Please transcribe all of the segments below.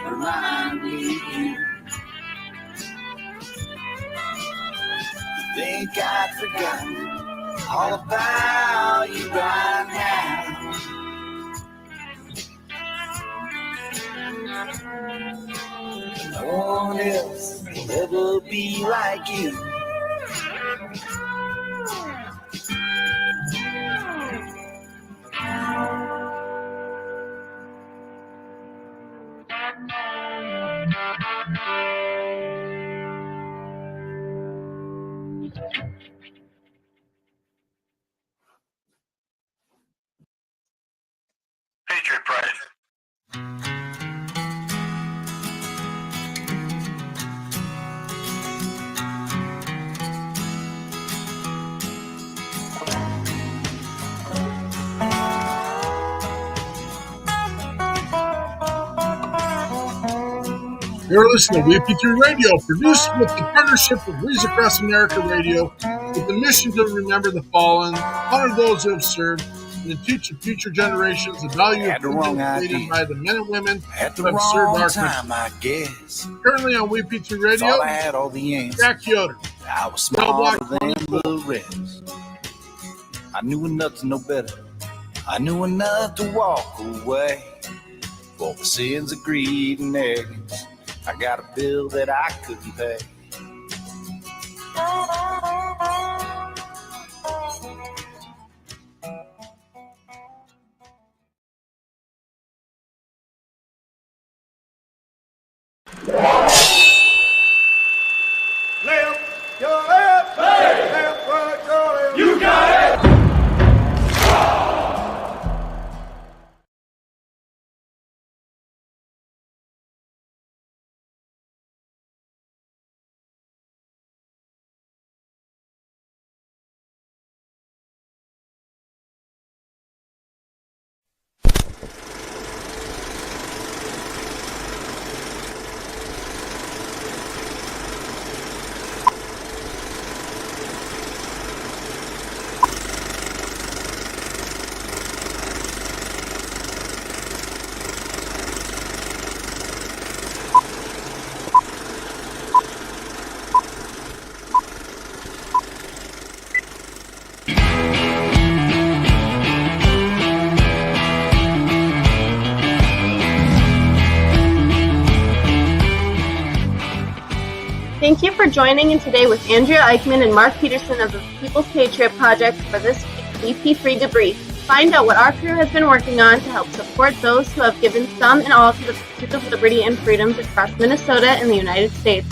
remind me. Think I'd forgotten all about you right now. No one else will ever be like you. Patriot Pride. You're listening to WeP3 Radio, produced with the partnership of Reason Across America Radio, with the mission to remember the fallen, honor those who have served, and to teach the future generations the value of freedom created by the men and women who have served our country. I guess. Currently on WeP3 Radio, Thought I had all the answers. Jack Yoder. I was smarter than the rest. I knew enough to know better. I knew enough to walk away. For the sins of greed and arrogance, I got a bill that I couldn't pay. Left, your left, hey. Left, right, your left. You got it. Thank you for joining in today with Andrea Eichmann and Mark Peterson of the People's Patriot Project for this week's WeP3 Debrief. Find out what our crew has been working on to help support those who have given some and all to the pursuit of liberty and freedoms across Minnesota and the United States.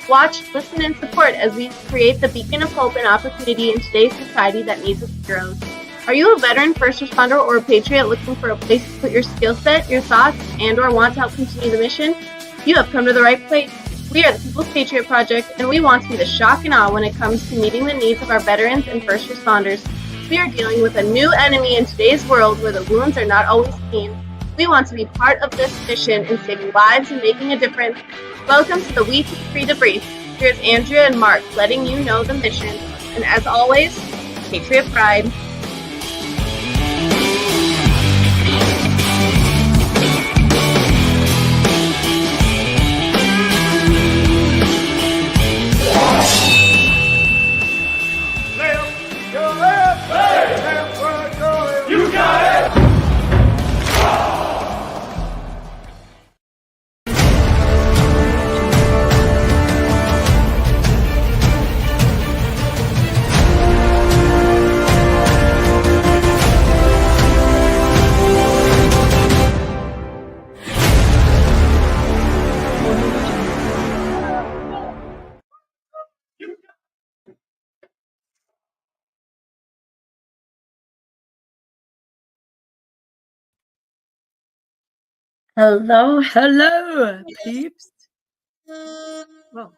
Watch, listen, and support as we create the beacon of hope and opportunity in today's society that needs its heroes. Are you a veteran, first responder, or a patriot looking for a place to put your skill set, your thoughts, and or want to help continue the mission? You have come to the right place. We are the People's Patriot Project, and we want to be the shock and awe when it comes to meeting the needs of our veterans and first responders. We are dealing with a new enemy in today's world where the wounds are not always seen. We want to be part of this mission in saving lives and making a difference. Welcome to the WeP3 Debrief. Here's Andrea and Mark letting you know the mission. And as always, Patriot Pride. Left, your left, hey. Left, right, your left. You got it. Hello, hello, peeps. Whoa.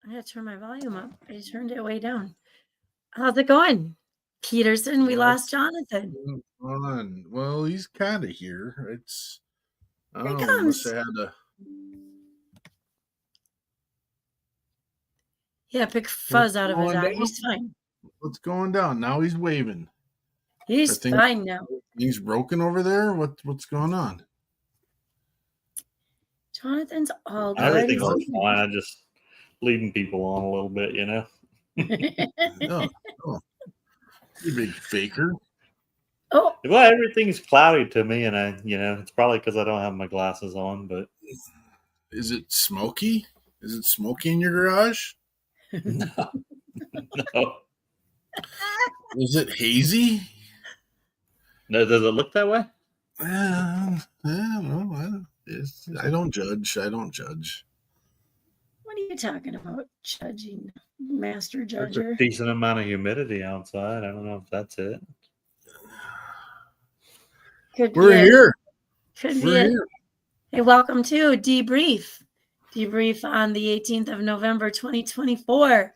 I gotta turn my volume up. I turned it way down. How's it going? Peterson, we lost Jonathan. Fun. Well, he's kind of here. It's I Here don't he know. Must comes. have had to. Yeah, pick fuzz out of his going eye. down? He's fine. What's going down? Now he's waving. He's I think- fine now. He's broken over there. What's going on? Jonathan's all good. Everything's fine. I just leading people on a little bit, Oh, you big faker. Oh, Well, everything's cloudy to me, and it's probably because I don't have my glasses on. But Is it smoky? Is it smoky in your garage? no. Is it hazy? No, does it look that way? I don't judge. I don't judge. what are you talking about? Judging, master There's a judger. decent amount of humidity outside. I don't know if that's it. We're here. Could be We're it. here. Hey, welcome to Debrief. Debrief on the 18th of November, 2024.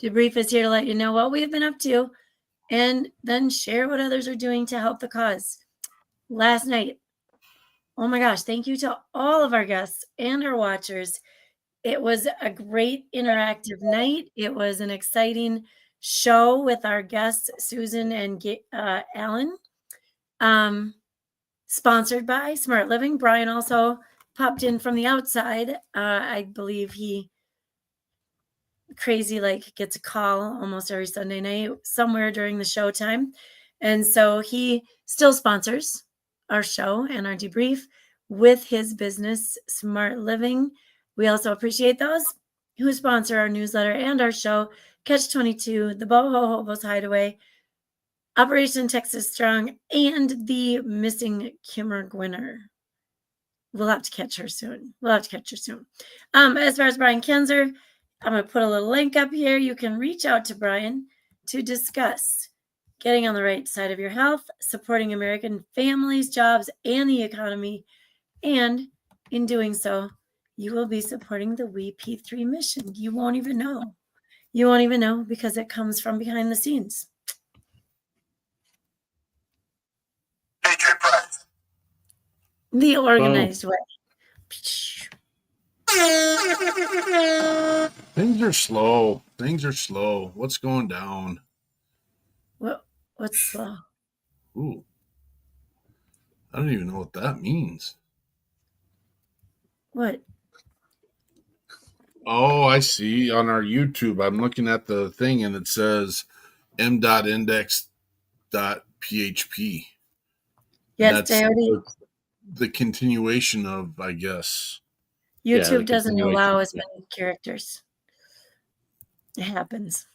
Debrief is here to let you know what we've been up to and then share what others are doing to help the cause. Last night, oh my gosh, thank you to all of our guests and our watchers. It was a great interactive night. It was an exciting show with our guests, Susan and Alan. Sponsored by Smart Living. Brian also popped in from the outside. I believe he gets a call almost every Sunday night somewhere during the show time. And so he still sponsors our show and our debrief with his business, Smart Living. We also appreciate those who sponsor our newsletter and our show, Catch 22, the Boho Hobos Hideaway, Operation Texas Strong, and the missing Kimmer Gwinner. We'll have to catch her soon. As far as Brian Kenzer, I'm going to put a little link up here. You can reach out to Brian to discuss getting on the right side of your health, supporting American families, jobs, and the economy. And in doing so, you will be supporting the WeP3 mission. You won't even know. You won't even know because it comes from behind the scenes. PATRIOT Pride. The organized way. Things are slow. What's going down? What's slow? Ooh. I don't even know what that means. What? Oh, I see. On our YouTube, I'm looking at the thing and it says m.index.php. Yes, that's the continuation of, I guess. YouTube doesn't allow as many characters. It happens.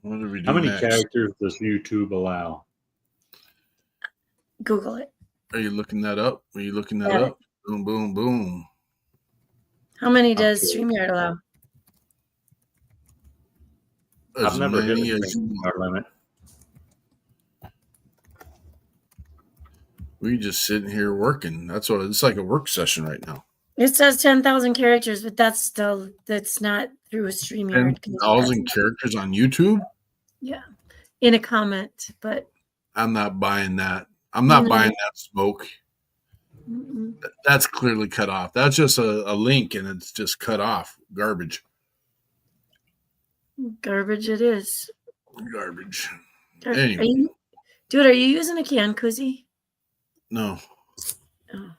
What do we do How many next? characters does YouTube allow? Google it. Are you looking that up? Boom, boom, boom. How many does StreamYard allow? I've never hit a StreamYard limit. We just sitting here working. That's what it's like, a work session right now. It says 10,000 characters, but that's not through a StreamYard. 10,000 characters on YouTube? Yeah. In a comment, but I'm not buying that. I'm not buying that smoke. Mm-mm. That's clearly cut off. That's just a link and it's just cut off. Garbage. Garbage it is. Garbage. Anyway. Are you using a can koozie? No. Oh.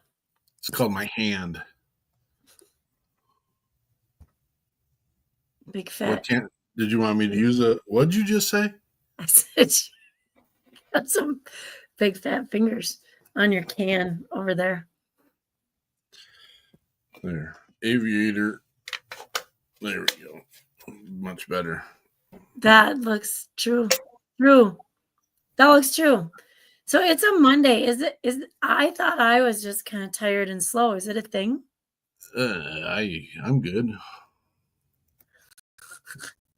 It's called my hand. Big fat. Did you want me to use what'd you just say? I said you got some big fat fingers on your can over there. There. Aviator. There we go. Much better. That looks true. That looks true. So it's a Monday. I thought I was just kind of tired and slow. Is it a thing? I'm good.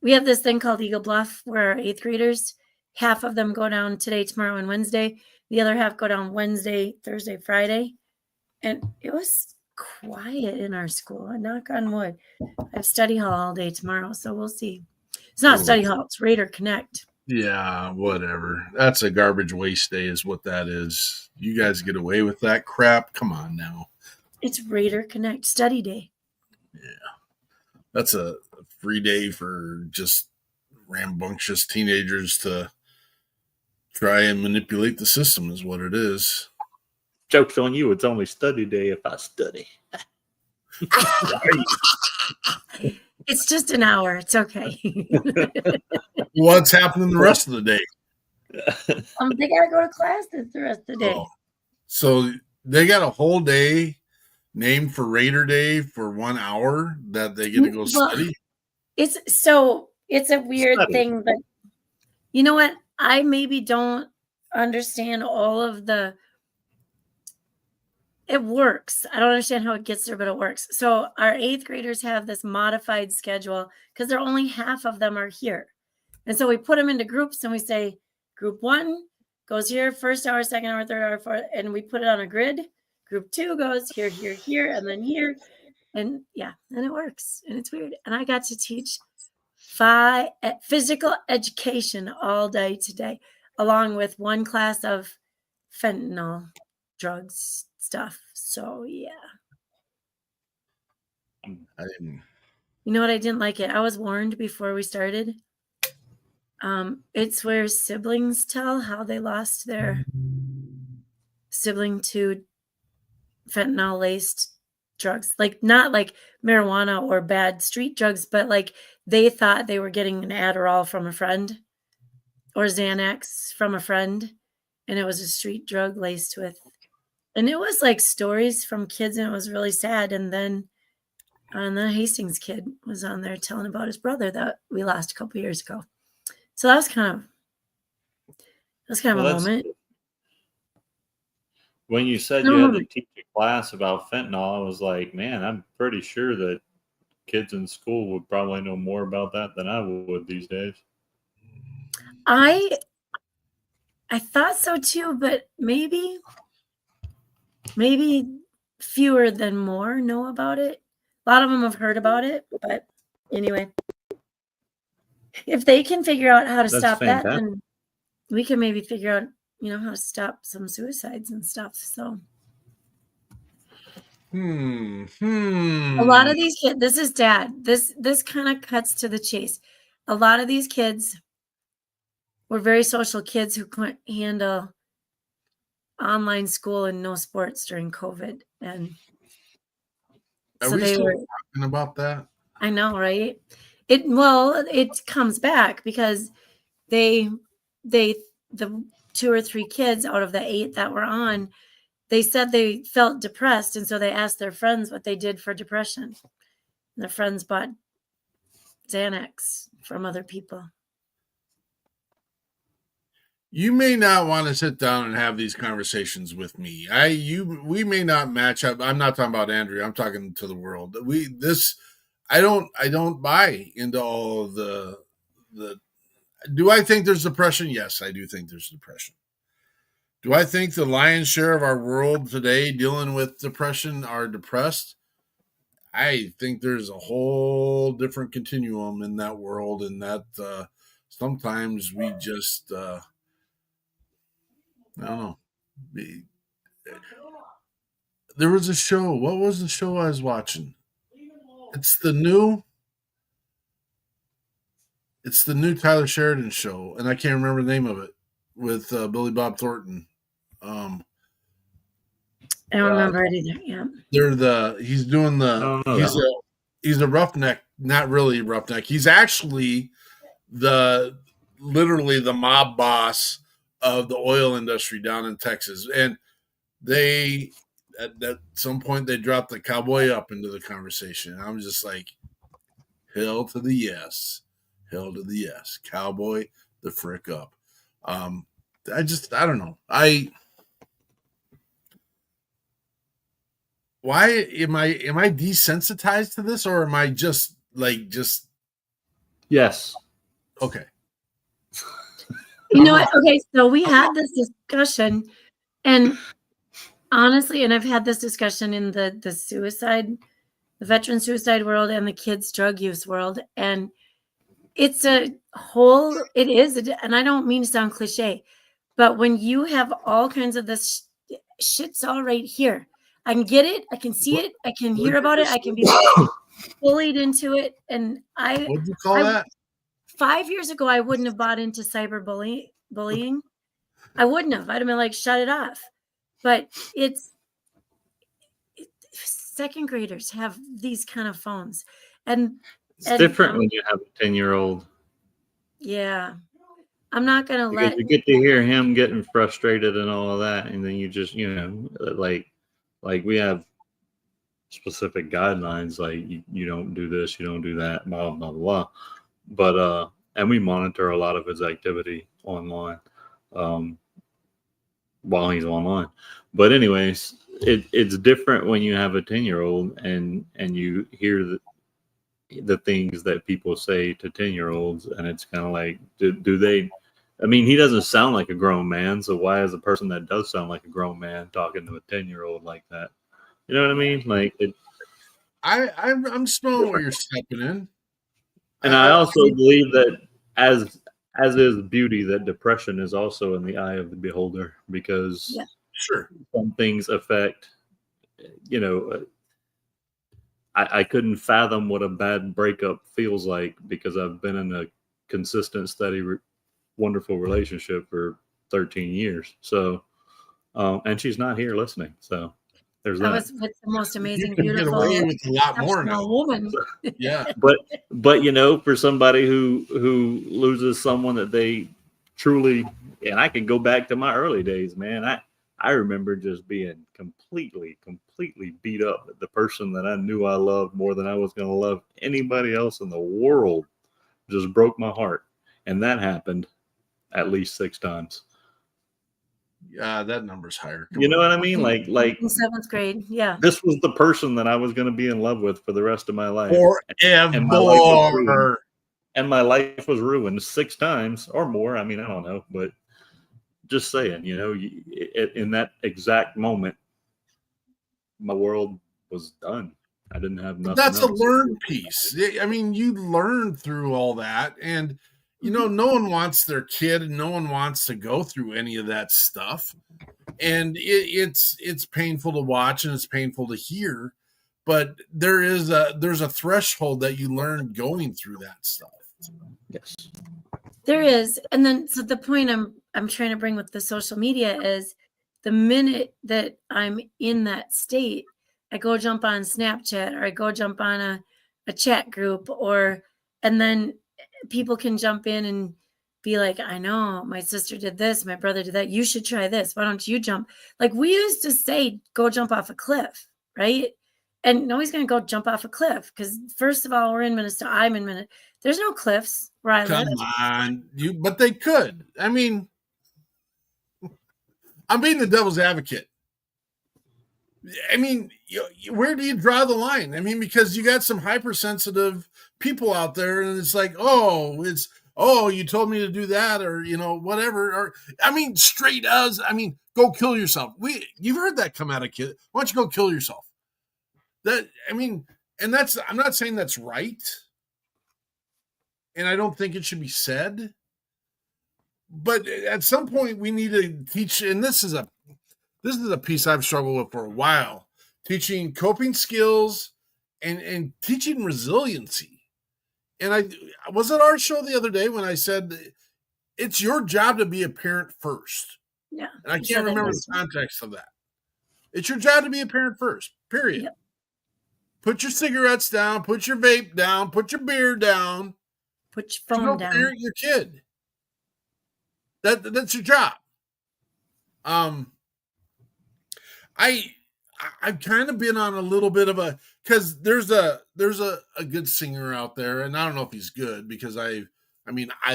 We have this thing called Eagle Bluff where our 8th graders, half of them go down today, tomorrow, and Wednesday. The other half go down Wednesday, Thursday, Friday. And it was quiet in our school. I knock on wood. I have study hall all day tomorrow, so we'll see. It's not study hall. It's Raider Connect. Yeah, whatever. That's a garbage waste day is what that is. You guys get away with that crap? Come on now. It's Raider Connect study day. Yeah. That's a free day for just rambunctious teenagers to try and manipulate the system is what it is. Joke's on you. It's only study day if I study. It's just an hour. It's okay. What's happening the rest of the day? They gotta go to class the rest of the day. Oh. So they got a whole day named for Raider Day for 1 hour that they get to go study. It's a weird thing, but you know what? I maybe don't understand all of the. It works. I don't understand how it gets there, but it works. So our 8th graders have this modified schedule because they're only half of them are here. And so we put them into groups and we say, group 1 goes here, first hour, second hour, third hour, fourth, and we put it on a grid. Group 2 goes here, here, here, and then here. And yeah, and it works. And it's weird. And I got to teach physical education all day today, along with 1 class of fentanyl drugs stuff. So yeah. I didn't. You know what? I didn't like it. I was warned before we started. It's where siblings tell how they lost their sibling to fentanyl laced drugs, like not like marijuana or bad street drugs, but like they thought they were getting an Adderall from a friend or Xanax from a friend, and it was a street drug laced with. And it was like stories from kids, and it was really sad. And then the Hastings kid was on there telling about his brother that we lost a couple years ago. So that was kind of a moment. When you said you had to teach a class about fentanyl, I was like, man, I'm pretty sure that kids in school would probably know more about that than I would these days. I thought so too, but maybe fewer than more know about it. A lot of them have heard about it, but anyway, if they can figure out how to stop that, then we can maybe figure out, how to stop some suicides and stuff. So, a lot of these kids. This is Dad. This kind of cuts to the chase. A lot of these kids were very social kids who couldn't handle online school and no sports during COVID, and Are we still talking about that? I know, right? It comes back because the 2 or 3 kids out of the 8 that were on, they said they felt depressed, and so they asked their friends what they did for depression. And their friends bought Xanax from other people. You may not want to sit down and have these conversations with me. We may not match up. I'm not talking about Andrea. I'm talking to the world. I don't buy into all of the. Do I think there's depression? Yes, I do think there's depression. Do I think the lion's share of our world today dealing with depression are depressed? I think there's a whole different continuum in that world, and that sometimes we just. I don't know. There was a show. What was the show I was watching? It's the new Tyler Sheridan show, and I can't remember the name of it, with Billy Bob Thornton. I don't remember it either. Yeah. He's a roughneck, not really roughneck. He's actually literally the mob boss of the oil industry down in Texas. And they, at some point, they dropped the cowboy up into the conversation. And I'm just like, hell to the yes. Hell to the yes. Cowboy the frick up. I don't know. Why am I desensitized to this, or am I just yes. Okay. You know what? Okay, so we had this discussion, and honestly, and I've had this discussion in the veteran suicide world and the kids drug use world, and it is, and I don't mean to sound cliche, but when you have all kinds of this shit's all right here, I can get it, I can see it, I can hear about it, I can be bullied into it, and what'd you call that? 5 years ago, I wouldn't have bought into cyberbullying. I wouldn't have. I'd have been like, shut it off. But second graders have these kind of phones, and It's different when you have a 10-year-old. Yeah, I'm not gonna Because let. you get to hear him getting frustrated and all of that, and then you just, like we have specific guidelines, like you don't do this, you don't do that, blah blah blah. But and we monitor a lot of his activity online while he's online. But anyways, it's different when you have a 10-year-old and you hear the things that people say to 10-year-olds, and it's kind of like, do they? I mean, he doesn't sound like a grown man, so why is a person that does sound like a grown man talking to a 10-year-old like that? You know what I mean? Like I'm smelling where you're stepping in. And I also believe that as is beauty, that depression is also in the eye of the beholder, because sure, some things affect, I couldn't fathom what a bad breakup feels like, because I've been in a consistent, steady, wonderful relationship for 13 years. So, and she's not here listening. So there's that. I was with the most amazing, you can beautiful, get away with a lot more now. woman. Yeah. But for somebody who loses someone that they truly, and I can go back to my early days, man. I remember just being completely beat up. The person that I knew I loved more than I was going to love anybody else in the world just broke my heart. And that happened at least 6 times. Yeah, that number's higher. You know what I mean? Like in 7th grade. Yeah. This was the person that I was going to be in love with for the rest of my life. Forever. And my life was ruined 6 times or more. I mean, I don't know, but just saying, in that exact moment, my world was done. I didn't have nothing. That's else. A learn piece. I mean, you learn through all that, and no one wants their kid, and no one wants to go through any of that stuff. And it's painful to watch, and it's painful to hear, but there's a threshold that you learn going through that stuff. Yes, there is. And then, so the point I'm trying to bring with the social media is, the minute that I'm in that state, I go jump on Snapchat, or I go jump on a chat group, and then people can jump in and be like, I know my sister did this, my brother did that, you should try this, why don't you jump? Like, we used to say, go jump off a cliff, right? And nobody's going to go jump off a cliff, because first of all, we're in Minnesota. I'm in Minnesota. There's no cliffs where I live. Come on, but they could. I mean, I'm being the devil's advocate. I mean, where do you draw the line? I mean, because you got some hypersensitive people out there, and it's like, you told me to do that, or whatever. Or I mean, straight as, go kill yourself. You've heard that come out of kids. Why don't you go kill yourself? I'm not saying that's right, and I don't think it should be said. But at some point, we need to teach, and this is a piece I've struggled with for a while, teaching coping skills and teaching resiliency. And I was at our show the other day when I said, it's your job to be a parent first. Yeah. And I can't remember the context of that. It's your job to be a parent first, period. Yep. Put your cigarettes down, put your vape down, put your beer down. Put your phone down. Parent your kid. That's your job. I've kind of been on a little bit of because there's a good singer out there, and I don't know if he's good, because I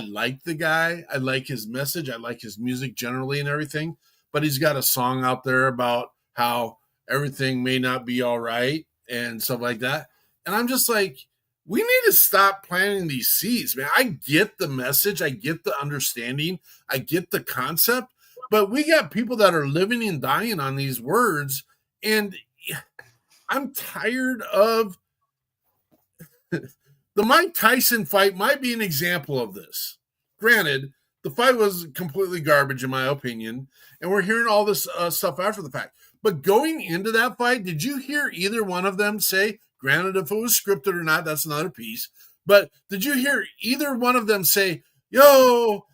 like the guy, I like his message, I like his music generally and everything, but he's got a song out there about how everything may not be all right and stuff like that, and I'm just like, we need to stop planting these seeds, man. I get the message, I get the understanding, I get the concept, but we got people that are living and dying on these words, and I'm tired of the Mike Tyson fight. Might be an example of this. Granted, the fight was completely garbage in my opinion, and we're hearing all this stuff after the fact. But going into that fight, did you hear either one of them say, granted, if it was scripted or not, that's another piece, but did you hear either one of them say, yo,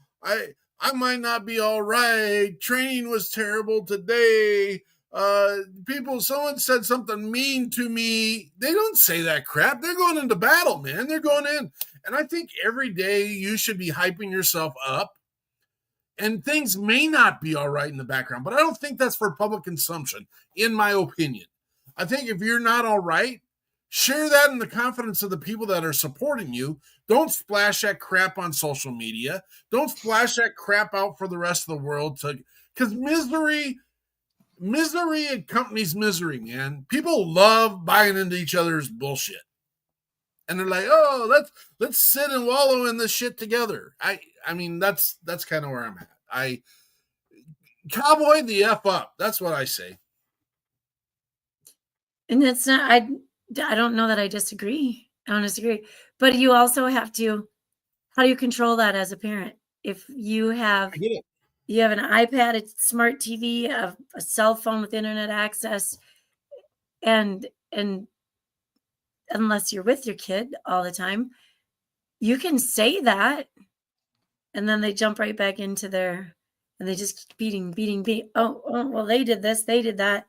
I might not be all right. Training was terrible today. Someone said something mean to me. They don't say that crap. They're going into battle, man. They're going in. And I think every day you should be hyping yourself up. And things may not be all right in the background, but I don't think that's for public consumption, in my opinion. I think if you're not all right, share that in the confidence of the people that are supporting you. Don't splash that crap on social media. Don't splash that crap out for the rest of the world, because misery accompanies misery, man. People love buying into each other's bullshit. And they're like, oh, let's sit and wallow in this shit together. I mean, that's kind of where I'm at. I cowboy the F up. That's what I say. And it's not, I don't know that I disagree. I don't disagree. But you also have to, how do you control that as a parent? If you have, I get it. You have an iPad, a smart TV, a cell phone with internet access, and unless you're with your kid all the time, you can say that, and then they jump right back into and they just beating. Oh, well, they did this, they did that.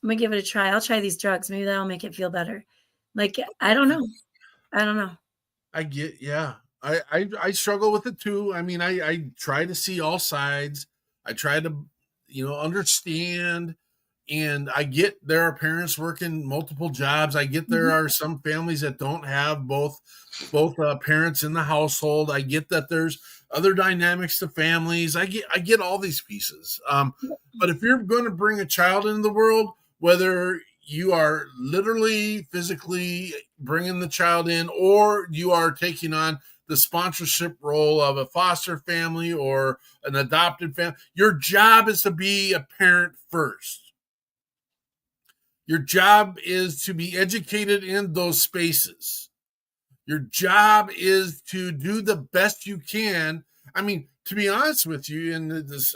I'm gonna give it a try. I'll try these drugs. Maybe that'll make it feel better. Like, I don't know. I get, yeah. I struggle with it too. I mean, I try to see all sides. I try to, understand. And I get there are parents working multiple jobs. I get there are some families that don't have both parents in the household. I get that there's other dynamics to families. I get all these pieces. But if you're going to bring a child into the world, whether you are literally physically bringing the child in, or you are taking on the sponsorship role of a foster family or an adopted family, your job is to be a parent first. Your job is to be educated in those spaces. Your job is to do the best you can. I mean, to be honest with you, and it's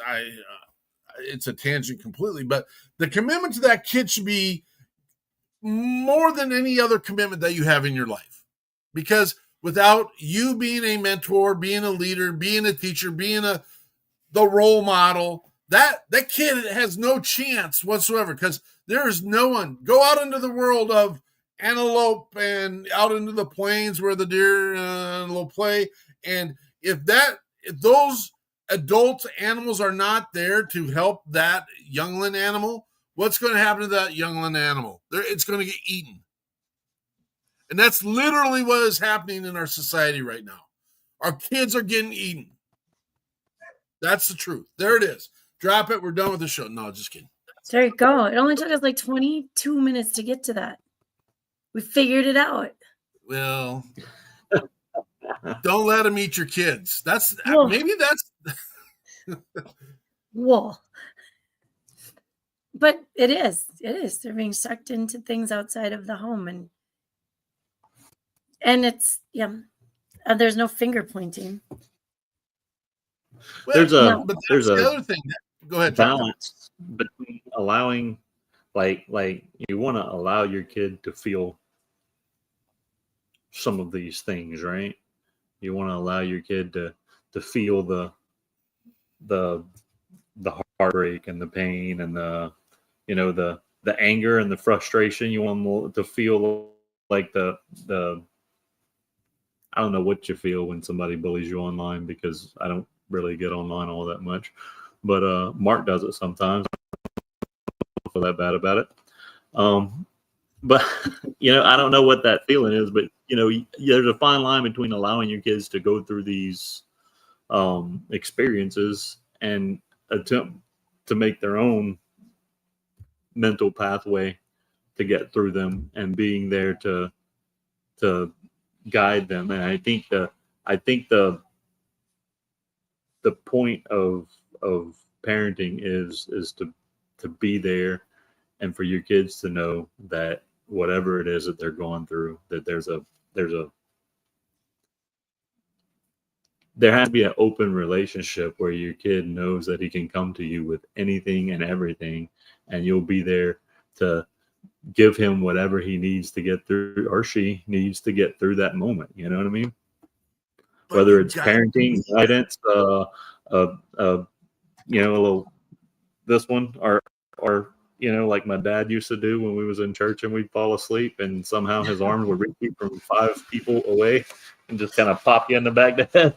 a tangent completely, but the commitment to that kid should be more than any other commitment that you have in your life. Because without you being a mentor, being a leader, being a teacher, being the role model, that kid has no chance whatsoever, because there is no one. Go out into the world of antelope and out into the plains where the deer and antelope play. And if those adult animals are not there to help that youngling animal, what's going to happen to that youngling animal? It's going to get eaten. And that's literally what is happening in our society right now. Our kids are getting eaten. That's the truth. There it is. Drop it. We're done with the show. No, just kidding. There you go. It only took us like 22 minutes to get to that. We figured it out. Well, don't let them eat your kids. Whoa. Maybe that's. Whoa. But it is. They're being sucked into things outside of the home, and it's there's no finger pointing. Well, there's a the other thing. Go ahead. Balance between allowing, like you want to allow your kid to feel some of these things, right? You want to allow your kid to feel the heartbreak and the pain and the anger and the frustration. You want them to feel like the I don't know what you feel when somebody bullies you online, because I don't really get online all that much, but Mark does it sometimes. I don't feel that bad about it. But I don't know what that feeling is, but there's a fine line between allowing your kids to go through these experiences and attempt to make their own mental pathway to get through them, and being there to guide them. And I think the point of parenting is to be there, and for your kids to know that whatever it is that they're going through, that there has to be an open relationship where your kid knows that he can come to you with anything and everything, and you'll be there to give him whatever he needs to get through, or she needs to get through that moment. You know what I mean? Whether it's parenting, guidance, a you know, a little this one, or you know, like my dad used to do when we was in church and we'd fall asleep and somehow his arms would reach you from 5 people away and just kind of pop you in the back of the head.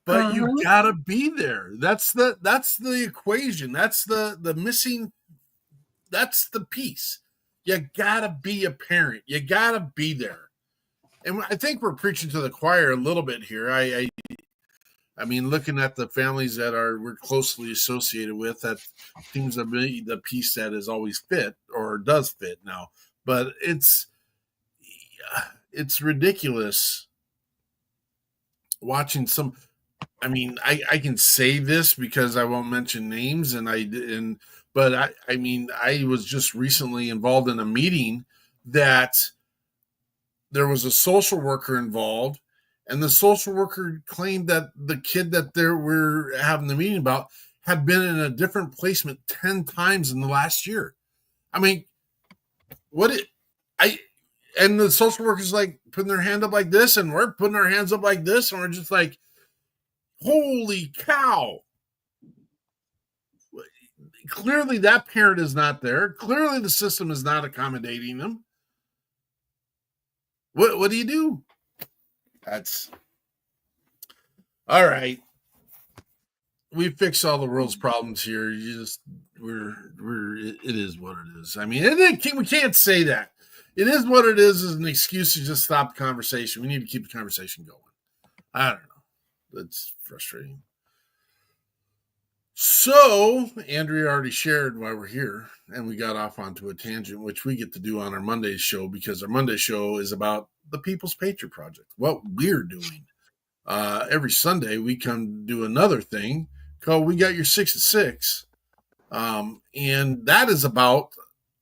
But you gotta be there. That's the equation. That's the missing. That's the piece. You gotta be a parent. You gotta be there. And I think we're preaching to the choir a little bit here. I mean, looking at the families that we're closely associated with, that seems to be the piece that is always fit or does fit now. But it's ridiculous watching some. I mean, I can say this because I won't mention names, but I mean, I was just recently involved in a meeting that there was a social worker involved, and the social worker claimed that the kid that we're having the meeting about had been in a different placement 10 times in the last year. I mean, and the social worker's like putting their hand up like this, and we're putting our hands up like this, and we're just like, holy cow. Clearly that parent is not there. Clearly the system is not accommodating them. What do you do? That's all right. We fix all the world's problems here. It is what it is. I mean, we can't say that. It is what it is an excuse to just stop the conversation. We need to keep the conversation going. I don't know. That's frustrating. So, Andrea already shared why we're here, and we got off onto a tangent, which we get to do on our Monday show, because our Monday show is about the People's Patriot Project, what we're doing. Every Sunday, we come do another thing called We Got Your 6 at 6, and that is about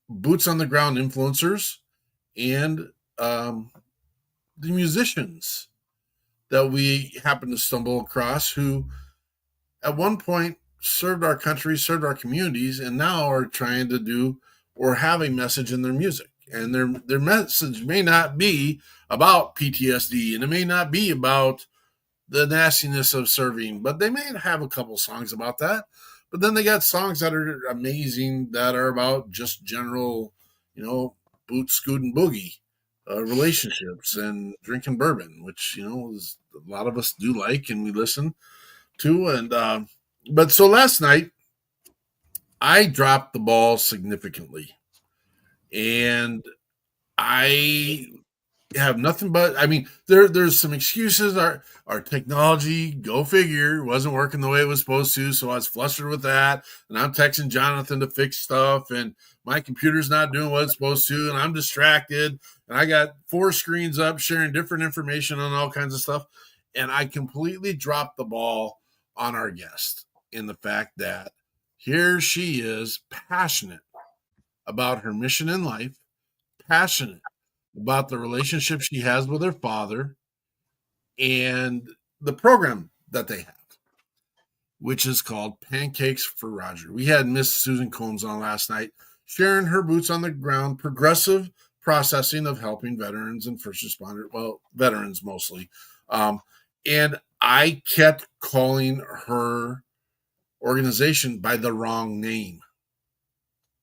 boots on the ground influencers and the musicians that we happen to stumble across who at one point served our country, served our communities, and now are trying to do or have a message in their music. And their message may not be about PTSD, and it may not be about the nastiness of serving, but they may have a couple songs about that. But then they got songs that are amazing that are about just general, boot, scoot, and boogie relationships and drinking bourbon, which, a lot of us do like and we listen to. And but so last night I dropped the ball significantly, and I have nothing but, I mean, there's some excuses. Our technology, go figure, wasn't working the way it was supposed to, so I was flustered with that, and I'm texting Jonathan to fix stuff, and my computer's not doing what it's supposed to, and I'm distracted, and I got 4 screens up sharing different information on all kinds of stuff, and I completely dropped the ball on our guest in the fact that here she is, passionate about her mission in life, passionate about the relationship she has with her father and the program that they have, which is called Pancakes for Roger. We had Miss Susan Combs on last night, sharing her boots on the ground, progressive processing of helping veterans and first responders, well, veterans mostly. And I kept calling her organization by the wrong name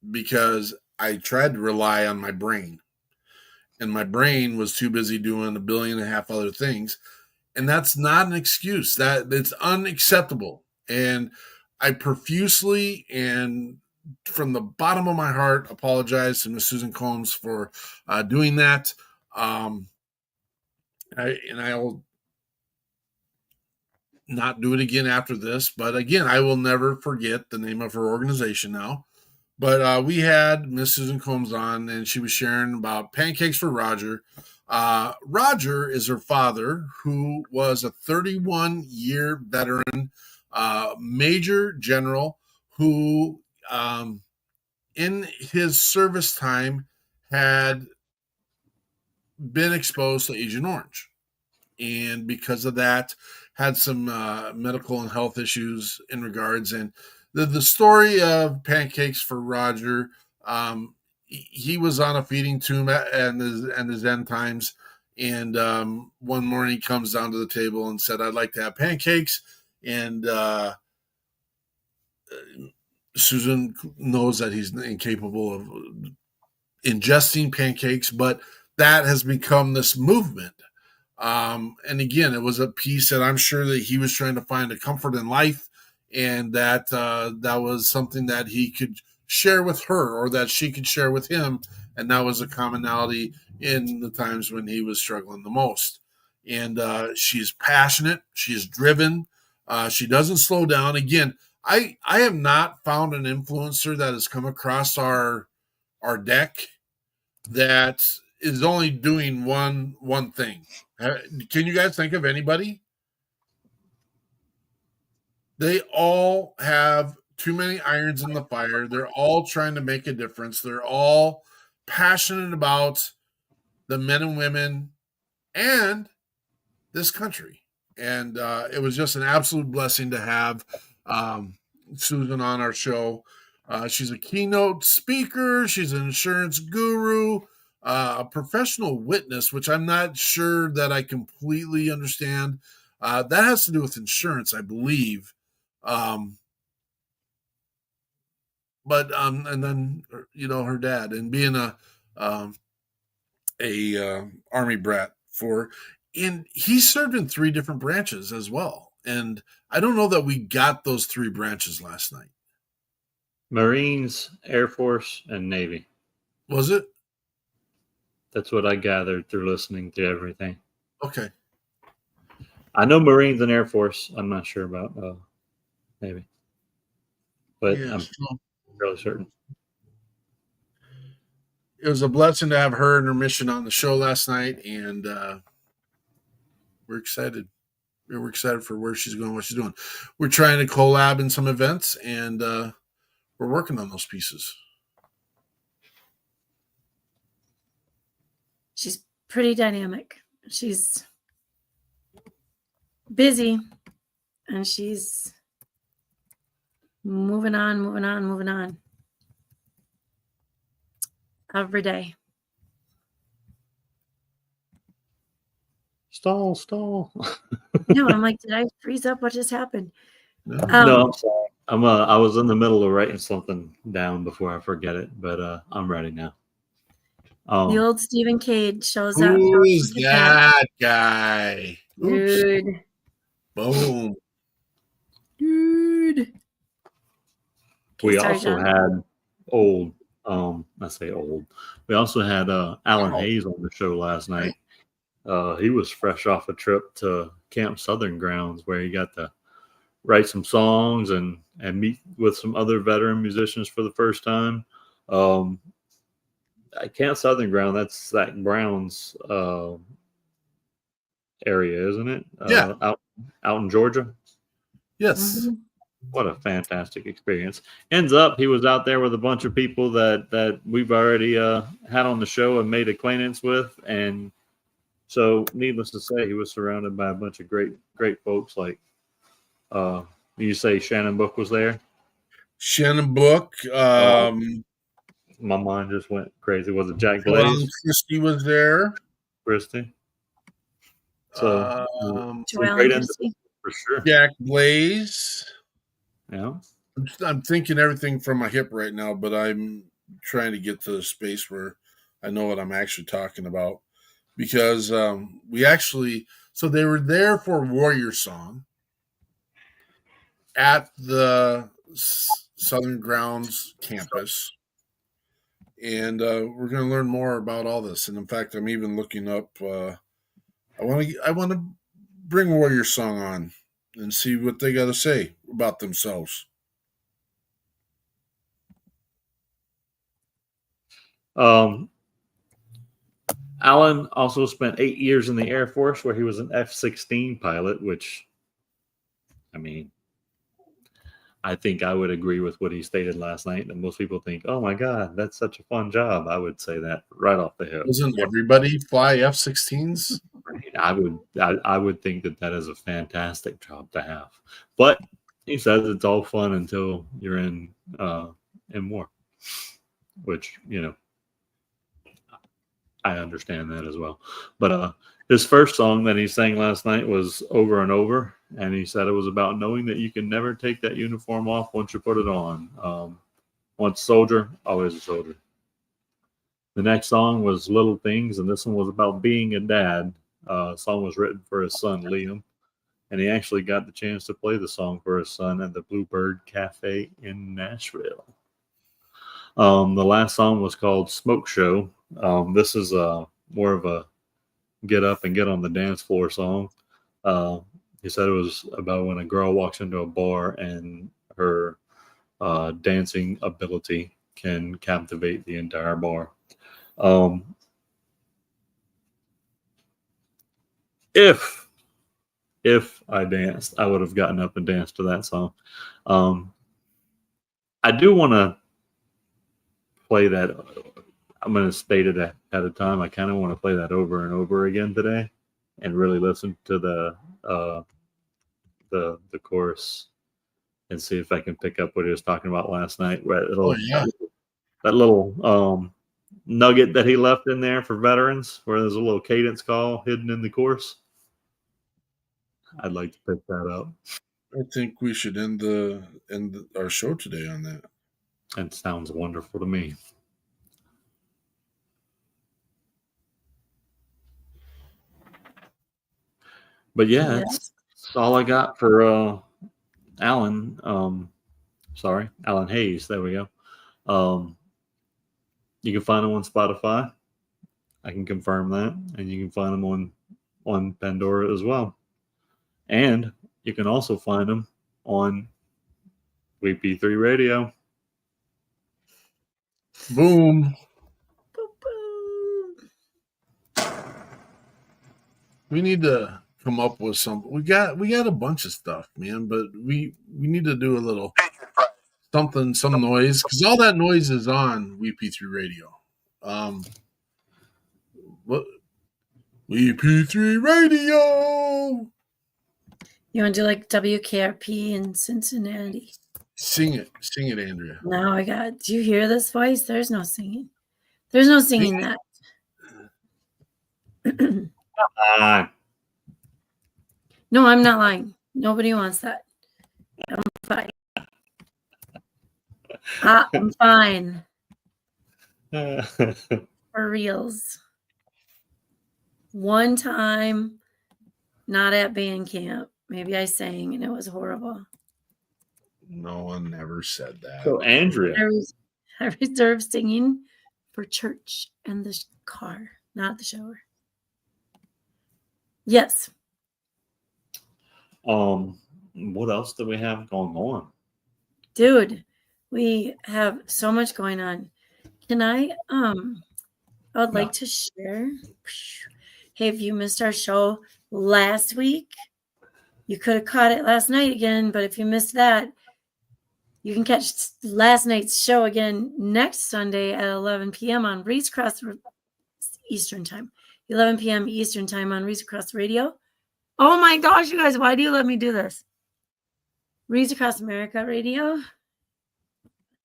because I tried to rely on my brain, and my brain was too busy doing 1.5 billion other things. And that's not an excuse. It's unacceptable. And I profusely and from the bottom of my heart apologize to Miss Susan Combs for doing that. I'll not do it again after this. But again, I will never forget the name of her organization now. But we had Miss Susan Combs on, and she was sharing about Pancakes for Roger. Roger is her father, who was a 31-year veteran, major general, who in his service time had been exposed to Agent Orange. And because of that, had some medical and health issues in regards. And the story of Pancakes for Roger, he was on a feeding tube and his end times, And one morning he comes down to the table and said, "I'd like to have pancakes." And Susan knows that he's incapable of ingesting pancakes, but that has become this movement. And again, it was a piece that I'm sure that he was trying to find a comfort in life, and that that was something that he could share with her, or that she could share with him, and that was a commonality in the times when he was struggling the most. And she's passionate, she's driven, she doesn't slow down. Again, I have not found an influencer that has come across our deck that is only doing one thing. Can you guys think of anybody? They all have too many irons in the fire. They're all trying to make a difference. They're all passionate about the men and women and this country. And it was just an absolute blessing to have Susan on our show. She's a keynote speaker. She's an insurance guru, a professional witness, which I'm not sure that I completely understand. That has to do with insurance, I believe. But and then her dad, and being a Army brat and he served in 3 different branches as well. And I don't know that we got those 3 branches last night. Marines, Air Force, and Navy. Was it? That's what I gathered through listening to everything. Okay. I know Marines and Air Force. I'm not sure about Navy, but Yeah, I'm fairly certain. It was a blessing to have her and her mission on the show last night, and we're excited. We're excited for where she's going, what she's doing. We're trying to collab in some events, and we're working on those pieces. She's pretty dynamic. She's busy, and she's moving on every day. Stall. No, I'm like, did I freeze up? What just happened? No. No, I'm sorry. I was in the middle of writing something down before I forget it, but I'm ready now. The old Stephen Cage shows up. Who is that guy? Dude. Oops. Boom. Dude. We sorry, also John. had I say old. We also had Alan Hayes on the show last night. He was fresh off a trip to Camp Southern Grounds, where he got to write some songs and meet with some other veteran musicians for the first time. Camp Southern Ground, that's Zach Brown's area, isn't it? Yeah. Out in Georgia. Yes. Mm-hmm. What a fantastic experience. Ends up, he was out there with a bunch of people that we've already had on the show and made acquaintance with. And so, needless to say, he was surrounded by a bunch of great folks. Like, you say Shannon Book was there? Shannon Book. My mind just went crazy. Was it Jack Blaze? Christie was there. Christie. So, Joelle Christie. for sure. Jack Blaze. Yeah. I'm thinking everything from my hip right now, but I'm trying to get to the space where I know what I'm actually talking about. Because they were there for Warrior Song at the Southern Grounds campus. And we're going to learn more about all this. And in fact, I'm even looking up, I want to bring Warrior Song on and see what they got to say about themselves. Alan also spent 8 years in the Air Force, where he was an F-16 pilot, which, I mean, I think I would agree with what he stated last night. And most people think, oh my God, that's such a fun job. I would say that right off the hip. Doesn't everybody fly F-16s? I would think that is a fantastic job to have. But he says it's all fun until you're in war, which, I understand that as well. But his first song that he sang last night was Over and Over, and he said it was about knowing that you can never take that uniform off once you put it on. Once a soldier, always a soldier. The next song was Little Things, and this one was about being a dad. The song was written for his son, Liam, and he actually got the chance to play the song for his son at the Bluebird Cafe in Nashville. The last song was called Smoke Show. This is more of a get up and get on the dance floor song. He said it was about when a girl walks into a bar and her dancing ability can captivate the entire bar. If I danced, I would have gotten up and danced to that song. I do want to play that. I'm going to state it at a time. I kind of want to play that over and over again today, and really listen to the chorus and see if I can pick up what he was talking about last night. That little nugget that he left in there for veterans, where there's a little cadence call hidden in the chorus. I'd like to pick that up. I think we should end our show today on that. That sounds wonderful to me. But yeah, that's all I got for Alan. Alan Hayes. There we go. You can find him on Spotify. I can confirm that. And you can find him on Pandora as well. And you can also find him on WeP3 Radio. Boom. We need to come up with some. We got a bunch of stuff, man, but we need to do a little something, some noise, because all that noise is on WeP3 Radio. What? WeP3 Radio. You want to do like WKRP in Cincinnati? Sing it, Andrea. Now I got. Do you hear this voice? There's no singing. There's no singing that. No, I'm not lying. Nobody wants that. I'm fine. I'm fine. For reals. One time, not at band camp. Maybe I sang and it was horrible. No one ever said that. So Andrea, I reserve singing for church and the car, not the shower. Yes. What else do we have going on? Dude, we have so much going on. Can I would like to share. Hey, if you missed our show last week, you could have caught it last night again, but if you missed that, you can catch last night's show again next Sunday at 11 p.m. on Reeds Cross Eastern Time. 11 p.m. Eastern Time on Reeds Across Radio. Oh my gosh, you guys, why do you let me do this? Reeds Across America Radio.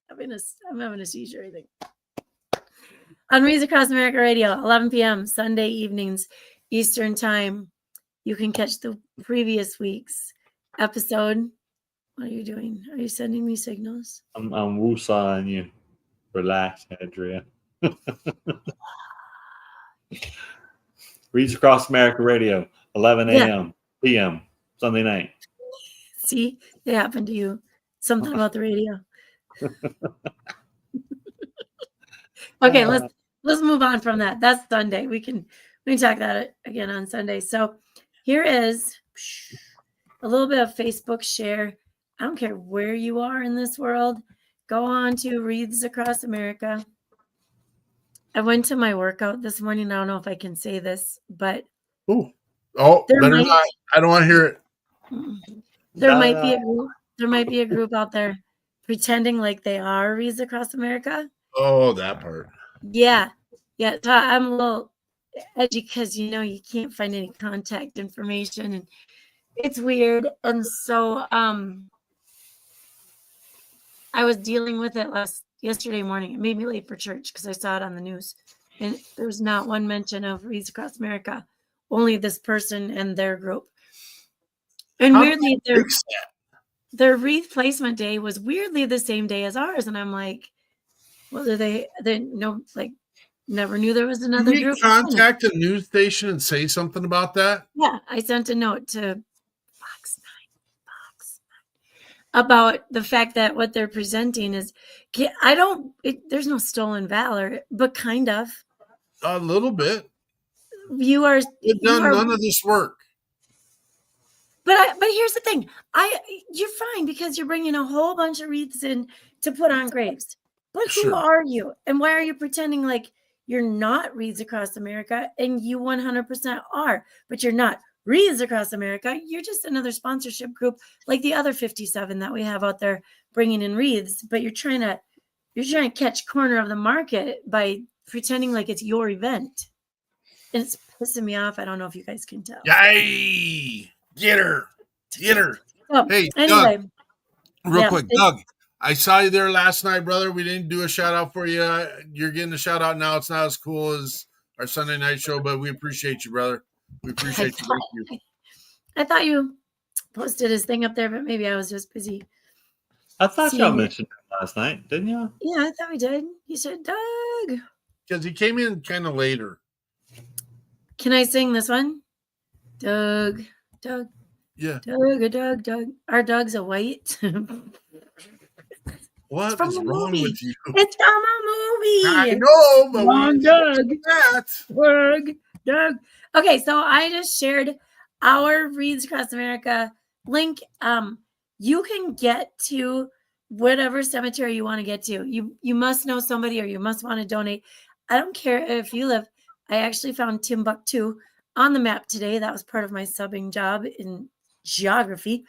I'm having a seizure, I think. On Reeds Across America Radio, 11 p.m. Sunday evenings Eastern Time. You can catch the previous week's episode. What are you doing? Are you sending me signals? I'm woosahing you. Relax, Andrea. Reeds Across America Radio, 11 a.m. p.m. Sunday night. See, it happened to you. Something about the radio. Okay, let's move on from that. That's Sunday. We can talk that again on Sunday. So here is a little bit of Facebook share. I don't care where you are in this world. Go on to Reeds Across America. I went to my workout this morning. I don't know if I can say this, but better not. I don't want to hear it. There might be a group out there pretending like they are Reeds Across America. Oh, that part. Yeah. So I'm a little edgy because you can't find any contact information and it's weird. And so I was dealing with it yesterday morning. It made me late for church because I saw it on the news. And there's not one mention of Wreaths Across America, only this person and their group. And How weirdly, do you fix that? their wreath placement day was weirdly the same day as ours. And I'm like, well, they no, like, never knew there was Can another we group. contact a news station and say something about that? Yeah, I sent a note to Fox 9 about the fact that what they're presenting is, there's no stolen valor, but kind of. A little bit. You are None of this work. But here's the thing. You're fine because you're bringing a whole bunch of wreaths in to put on graves. But who are you? And why are you pretending like you're not Wreaths Across America? And you 100% are, but you're not Wreaths Across America. You're just another sponsorship group like the other 57 that we have out there bringing in wreaths. But you're trying to catch corner of the market by pretending like it's your event. And it's pissing me off. I don't know if you guys can tell. Yay! Get her. Oh, Hey, anyway. Doug, real quick, Doug, I saw you there last night, brother. We didn't do a shout out for you. You're getting a shout out now. It's not as cool as our Sunday night show, but we appreciate you, brother. We appreciate you. Thank you. I thought you posted his thing up there, but maybe I was just busy. I thought y'all mentioned it last night, didn't you? Yeah, I thought we did. You said, Doug. Because he came in kind of later. Can I sing this one? Doug. Yeah. Doug. Our Doug's a white. What is wrong with you? It's from a movie. I know, but Wrong Doug. Doug. Okay, so I just shared our Wreaths Across America link. You can get to whatever cemetery you want to get to. You must know somebody or you must want to donate. I don't care if you live. I actually found Timbuktu on the map today. That was part of my subbing job in geography.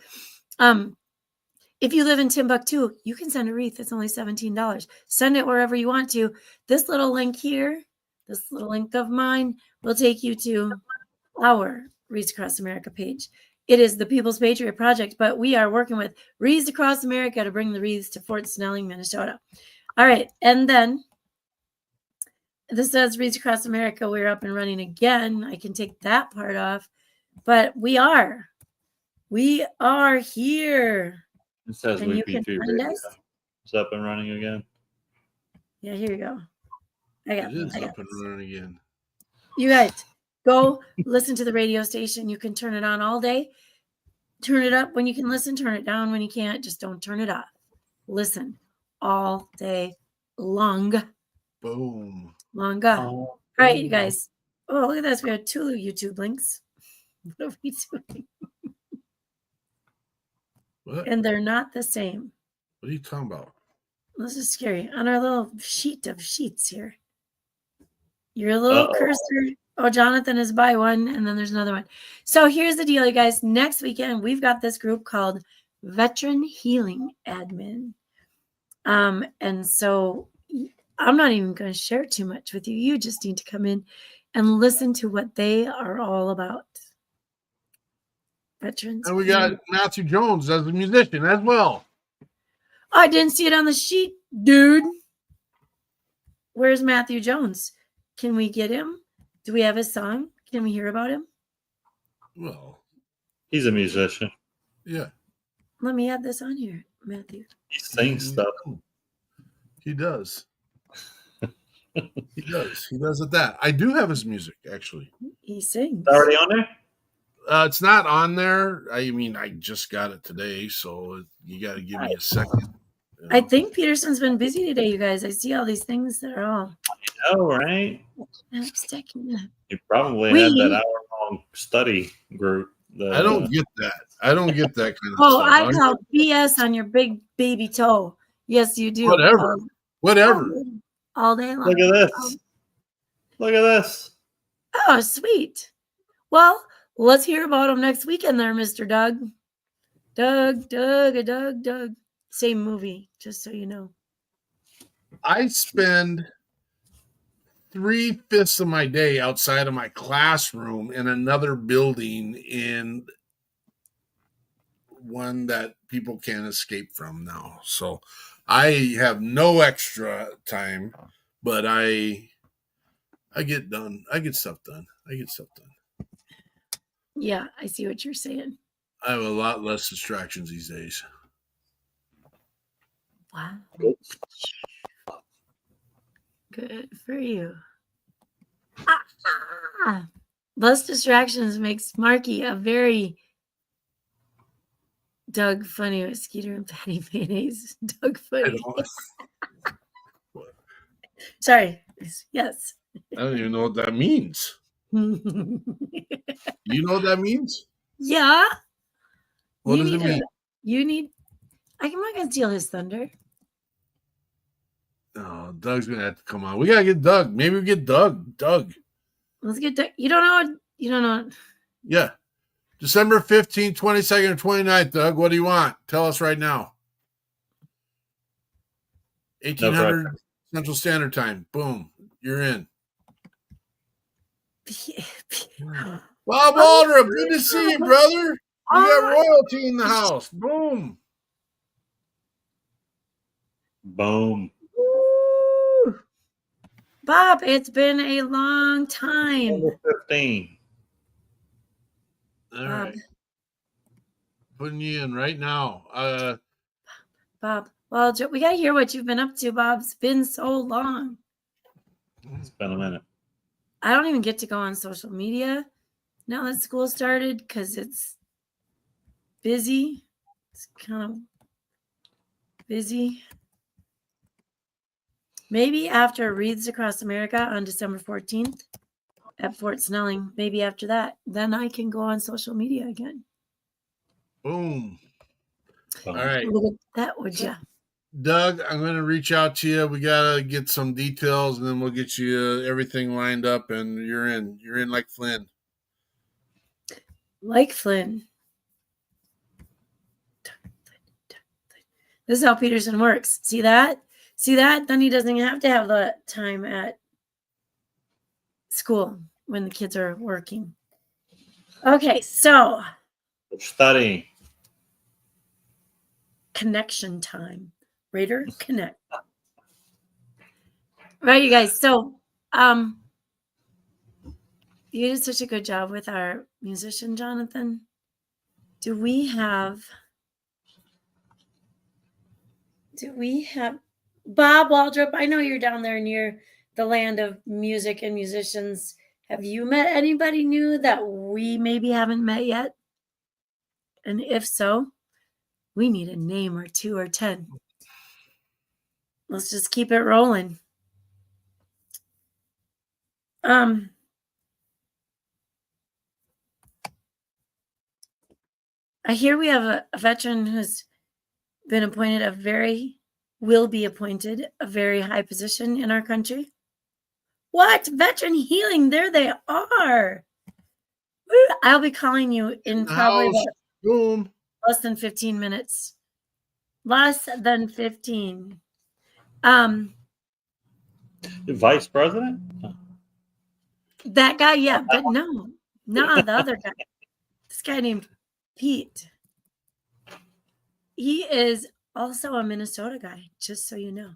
If you live in Timbuktu, you can send a wreath. It's only $17. Send it wherever you want to. This little link here, this little link of mine, will take you to our Wreaths Across America page. It is the People's Patriot Project, but we are working with Wreaths Across America to bring the wreaths to Fort Snelling, Minnesota. All right, and then this says Wreaths Across America. We're up and running again. I can take that part off, but we are here. It says And you WeP3 can find Radio. us. It's up and running again. Yeah, here you go. I It is got up and running again. You guys, go listen to the radio station. You can turn it on all day. Turn it up when you can listen. Turn it down when you can't. Just don't turn it off. Listen all day long. Boom. Longer. All right, you guys. Oh, look at this. We have two YouTube links. What are we doing? What? And they're not the same. What are you talking about? This is scary. On our little sheet of sheets here. Your little cursor. Oh, Jonathan is by one, and then there's another one. So here's the deal, you guys. Next weekend, we've got this group called Veteran Healing Admin. And so I'm not even going to share too much with you. You just need to come in and listen to what they are all about. Veterans. And we got Matthew Jones as a musician as well. I didn't see it on the sheet, dude. Where's Matthew Jones? Can we get him? Do we have his song? Can we hear about him? Well, he's a musician. Yeah. Let me add this on here, Matthew. He sings stuff. He does. He does. He does at that. I do have his music, actually. He sings. It's already on there? It's not on there. I mean, I just got it today, so you got to give me a second. I think Peterson's been busy today, you guys. I see all these things that are all. I know, right? I'm sticking up. You probably had that hour-long study group. I don't get that. I don't get that kind of stuff. I call BS on your big baby toe. Yes, you do. Whatever. All day long. Look at this. Look at this. Oh, sweet. Well, let's hear about him next weekend there, Mr. Doug. Doug. Same movie, just so you know. I spend 3/5 of my day outside of my classroom in another building in one that people can't escape from now. So I have no extra time, but I I get stuff done. Yeah, I see what you're saying. I have a lot less distractions these days. Wow. Good for you. Less distractions makes Marky a very Doug Funny with Skeeter and Patty Mayonnaise. Doug Funny. Sorry. Yes. I don't even know what that means. You know what that means? Yeah. What does it mean? I'm not going to steal his thunder. Oh, Doug's going to have to come on. We got to get Doug. Maybe we get Doug. Let's get Doug. You don't know. Yeah. December 15th, 22nd, or 29th, Doug. What do you want? Tell us right now. 1800 Central Standard Time. Boom. You're in. Bob Waldrop, good to see you, brother. We got royalty in the house. Boom. Boom. Woo. Bob, it's been a long time. 15. All right. Putting you in right now. Bob, well, we got to hear what you've been up to, Bob. It's been so long. It's been a minute. I don't even get to go on social media now that school started because it's busy. It's kind of busy. Maybe after Reads Across America on December 14th at Fort Snelling, maybe after that, then I can go on social media again. Boom. All right. Look at that, would you? Doug, I'm going to reach out to you. We got to get some details, and then we'll get you everything lined up, and you're in. You're in like Flynn. Like Flynn. This is how Peterson works. See that? Then he doesn't have to have the time at school when the kids are working. Okay, so studying. Connection time. Raider Connect. Right, you guys. So you did such a good job with our musician, Jonathan. Do we have Bob Waldrop? I know you're down there near the land of music and musicians. Have you met anybody new that we maybe haven't met yet? And if so, we need a name or 2 or 10. Let's just keep it rolling. I hear we have a veteran who's been appointed will be appointed a very high position in our country. What? Veteran healing. There they are. I'll be calling you in probably Boom. less than 15 minutes. Less than 15. Vice president? That guy, yeah, but no, the other guy. This guy named Pete. He is also a Minnesota guy, just so you know.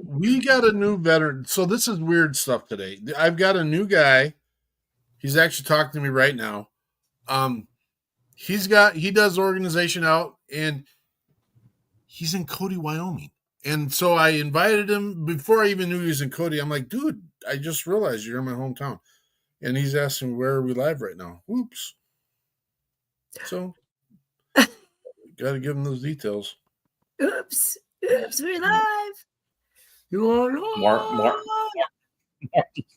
We got a new veteran. So this is weird stuff today. I've got a new guy. He's actually talking to me right now. He does organization out, and he's in Cody, Wyoming. And so I invited him before I even knew he was in Cody. I'm like, dude, I just realized you're in my hometown. And he's asking, where are we live right now? Whoops. So got to give him those details. Oops, we're live. You're live. Mark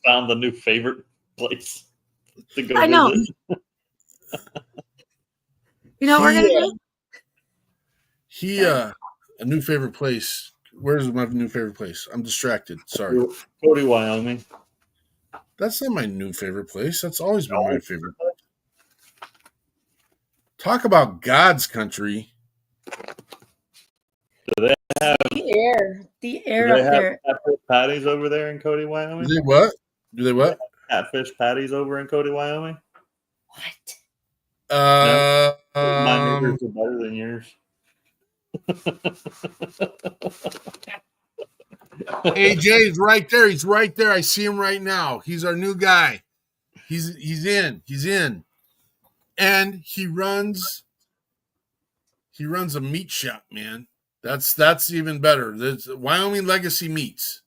found the new favorite place to go I know. visit. You know what we're going to do? A new favorite place. Where's my new favorite place? I'm distracted. Sorry. Cody, Wyoming. That's not my new favorite place. That's always been my favorite. Talk about God's country. Do they have the air up there? Catfish patties over there in Cody, Wyoming? Do they what? Catfish patties over in Cody, Wyoming? What? My neighbors are better than yours. AJ's right there. He's right there. I see him right now. He's our new guy. He's in. He's in. And he runs a meat shop, man. That's even better. There's Wyoming Legacy Meats.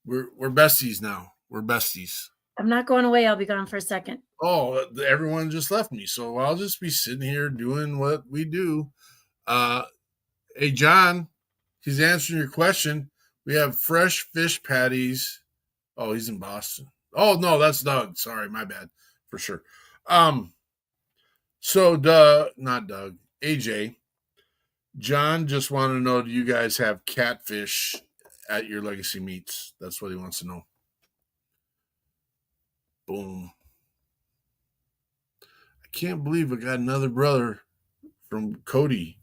We're besties now. We're besties. I'm not going away. I'll be gone for a second. Oh, everyone just left me, so I'll just be sitting here doing what we do. Hey, John, he's answering your question. We have fresh fish patties. Oh, he's in Boston. Oh, no, that's Doug. Sorry, my bad, for sure. So, not Doug, AJ. John just wanted to know, do you guys have catfish at your Legacy Meats? That's what he wants to know. Boom. I can't believe I got another brother from Cody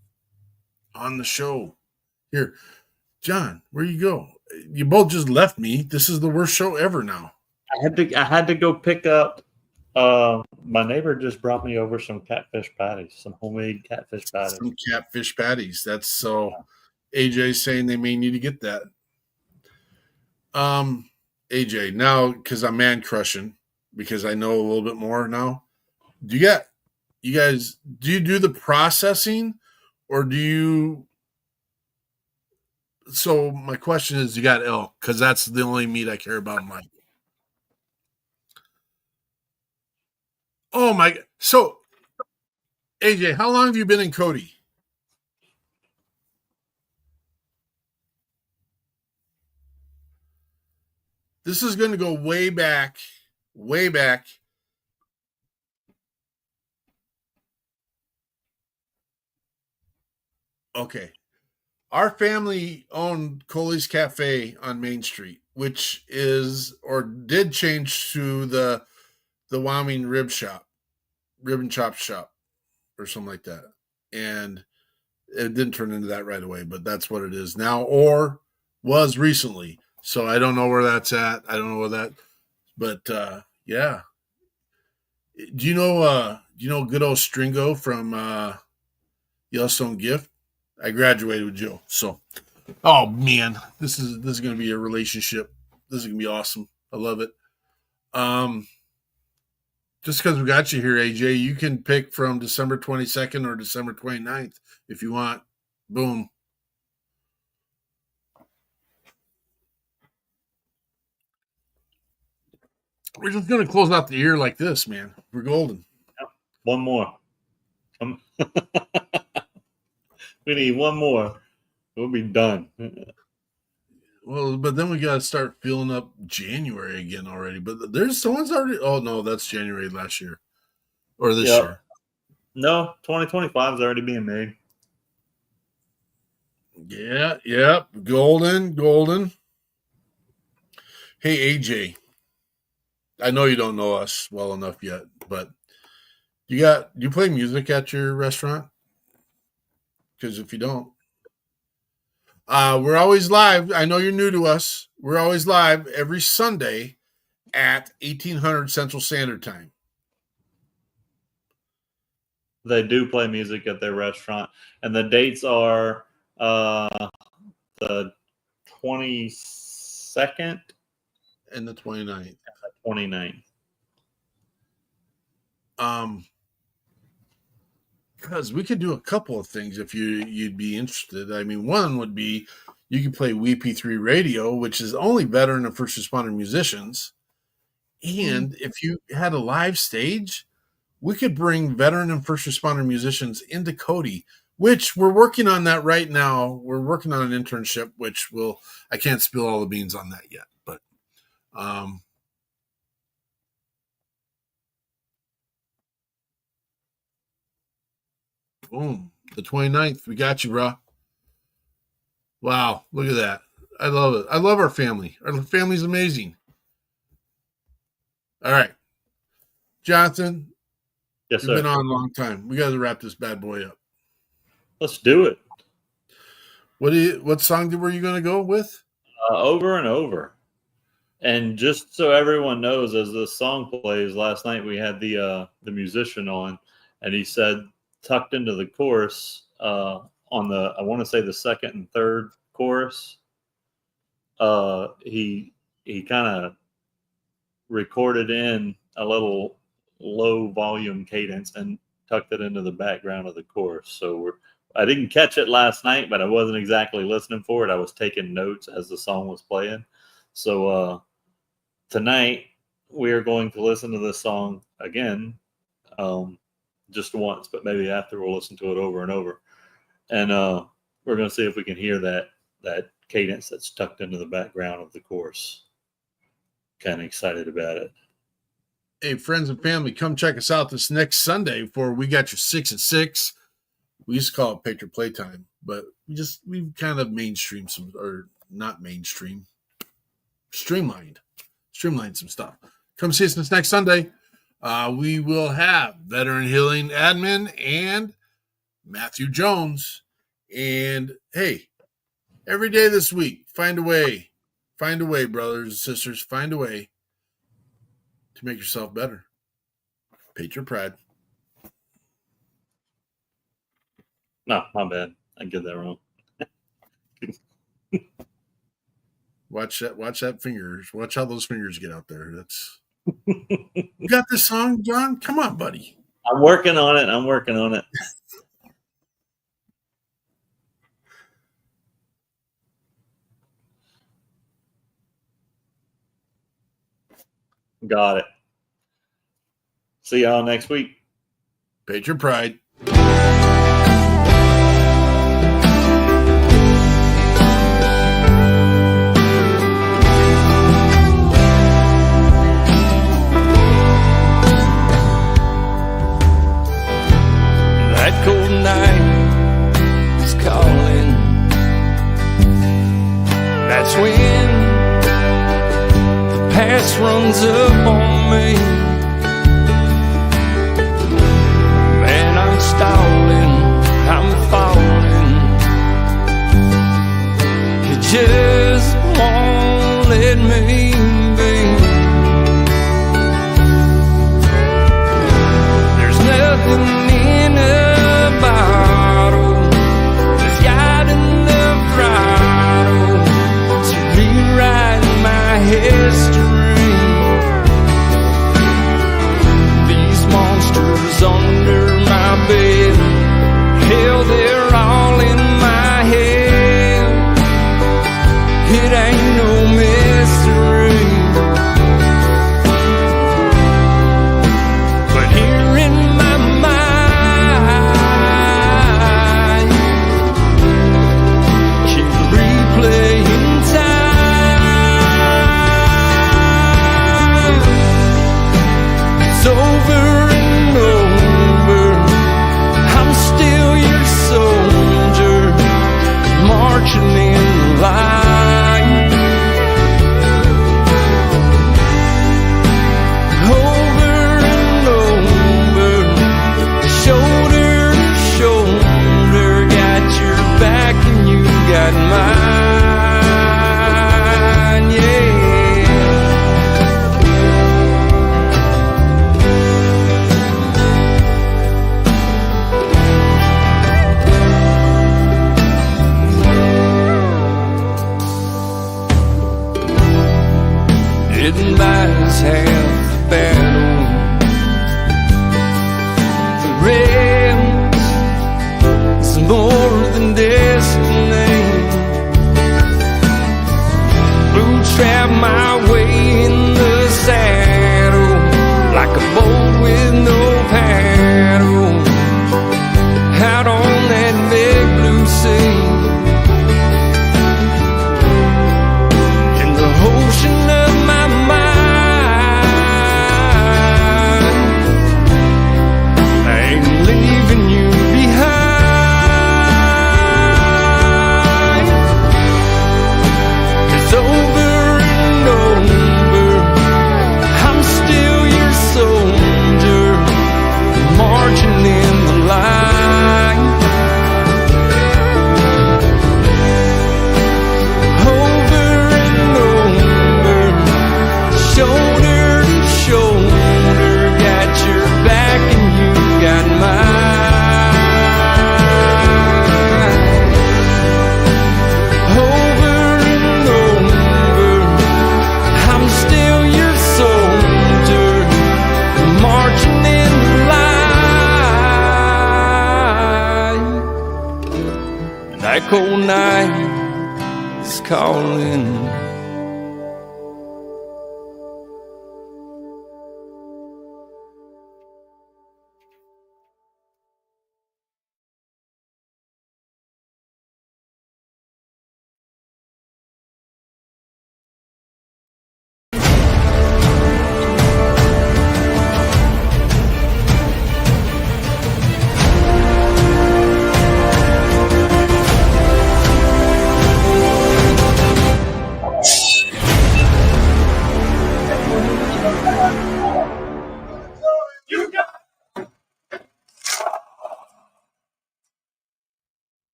on the show. Here, John, where you go? You both just left me. This is the worst show ever now. I had to go pick up. My neighbor just brought me over some catfish patties, some homemade catfish patties. Some catfish patties. That's so. AJ's saying they may need to get that. AJ, now because I'm man crushing, because I know a little bit more now. Do you guys do the processing, or do you? So my question is, you got elk, because that's the only meat I care about in life. Oh my! So, AJ, how long have you been in Cody? This is going to go way back, way back. Okay. Our family owned Coley's Cafe on Main Street, which is, or did change to the Wyoming Rib and Chop Shop, or something like that. And it didn't turn into that right away, but that's what it is now, or was recently. So I don't know where that's at. I don't know where that, but yeah. Do you know good old Stringo from Yellowstone Gift? I graduated with Joe. So, oh man, this is going to be a relationship. This is going to be awesome. I love it. Just because we got you here, AJ, you can pick from December 22nd or December 29th if you want. Boom. We're just going to close out the year like this, man. We're golden. One more. We need one more. We'll be done. Well, but then we got to start filling up January again already. But there's someone's already. Oh no, that's January last year or this year. No, 2025 is already being made. Yeah, yep. Golden. Hey, AJ. I know you don't know us well enough yet, but do you play music at your restaurant? Because if you don't, we're always live. I know you're new to us. We're always live every Sunday at 1800 Central Standard Time. They do play music at their restaurant, and the dates are the 22nd and the 29th. 29th. Because we could do a couple of things if you'd be interested. I mean, one would be you could play WeP3 Radio, which is only veteran and first responder musicians. And if you had a live stage, we could bring veteran and first responder musicians into Cody, which we're working on that right now. We're working on an internship, which I can't spill all the beans on that yet, but boom, the 29th. We got you, bro. Wow, look at that. I love it. I love our family. Our family's amazing. All right. Jonathan, yes, you've sir. been on a long time. We got to wrap this bad boy up. Let's do it. What song were you going to go with? Over and Over. And just so everyone knows, as the song plays, last night we had the musician on, and he said, tucked into the chorus on I want to say the second and third chorus, he kind of recorded in a little low volume cadence and tucked it into the background of the chorus. So I didn't catch it last night, but I wasn't exactly listening for it. I was taking notes as the song was playing. So tonight we are going to listen to this song again, just once, but maybe after we'll listen to it over and over. And we're going to see if we can hear that cadence that's tucked into the background of the chorus. Kind of excited about it. Hey, friends and family, come check us out this next Sunday for We Got Your 6 at 6. We used to call it Patriot Playtime, but we kind of mainstream some, or not mainstream, streamlined some stuff. Come see us this next Sunday. We will have veteran healing admin and Matthew Jones. And hey, every day this week, find a way, brothers and sisters, find a way to make yourself better. Patriot Pride. No, my bad. I get that wrong. Watch that fingers. Watch how those fingers get out there. That's you got this song, John? Come on, buddy. I'm working on it. Got it. See y'all next week. Patriot Pride. That cold night is calling. That's when the past runs up on me. Man, I'm stalling, I'm falling. You just won't let me be. There's nothing in a bottle that's got enough throttle to rewrite my history. These monsters under my bed, hell, they're all in my head. It ain't no mystery. But here in my mind, keep replaying time. It's over and over. I'm still your soldier, marching in line. Over and over, shoulder to shoulder, got your back and you got mine, yeah. Didn't buy us half the battle. The rest is more than destiny. Blue trap my way in the saddle, like a boat with no paddle, out on that big blue sea. In the ocean of my mind, cold night is calling.